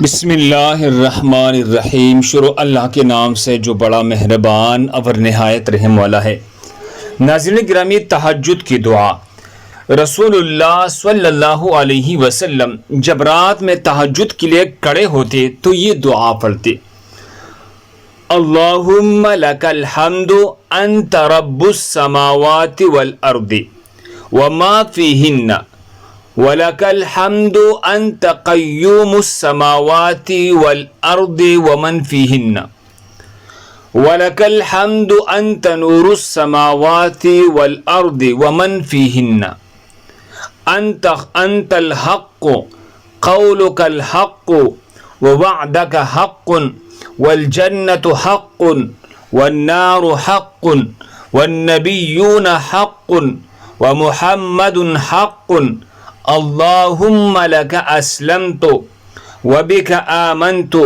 बिस्मिल्लाहिर्रहमानिर्रहीम। शुरू अल्लाह के नाम से जो बड़ा मेहरबान और नहायत रहम वाला है। नाज़रीन गिरामी, तहज्जुद की दुआ। रसूलुल्लाह सल्लल्लाहु अलैहि वसल्लम जब रात में तहज्जुद के लिए खड़े होते तो ये दुआ पढ़ते, अल्लाहुम्मा लकल हम्दु अंत रब्बुस समावाति वल अर्दि व मा फीहिन्ना वलकल हम्दु अंत क़य्यूमुस समावाति वल अर्दि व मन फीहिन्ना वलकल हम्दु अंत नूरुस समावाति वल अर्दि व मन फीहिन्ना अंतल हक़्क़ु क़ौलुकल हक़्क़ु व वअदक हक़्क़ुन वल जन्नतु हक़्क़ुन वन नारु हक़्क़ुन वन नबिय्यूना हक़्क़ुन व मुहम्मदुन हक़्क़ुन अल्लाहुम्मा लक अस्लमतु व बिका आमनतु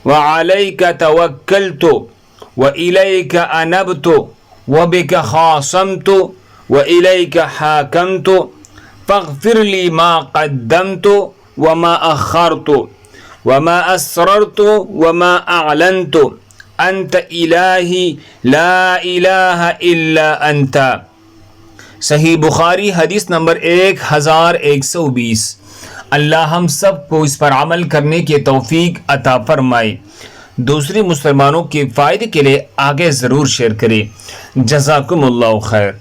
व अलैका तवक्कलतु व इलैका अनबतु व बिका खासमतु व इलैका हाकमतु फ़ग़फ़िर ली मा क़द्दमतु व मा अख़रतु व मा असररतु व मा अअलनतु अंत इलाही ला इलाहा इल्ला अंता। सही बुखारी हदीस नंबर 1120। अल्लाह हम सब को इस पर अमल करने की तौफीक अता फरमाए। दूसरे मुसलमानों के फ़ायदे के लिए आगे ज़रूर शेयर करें। जज़ाकुमुल्लाहु खैर।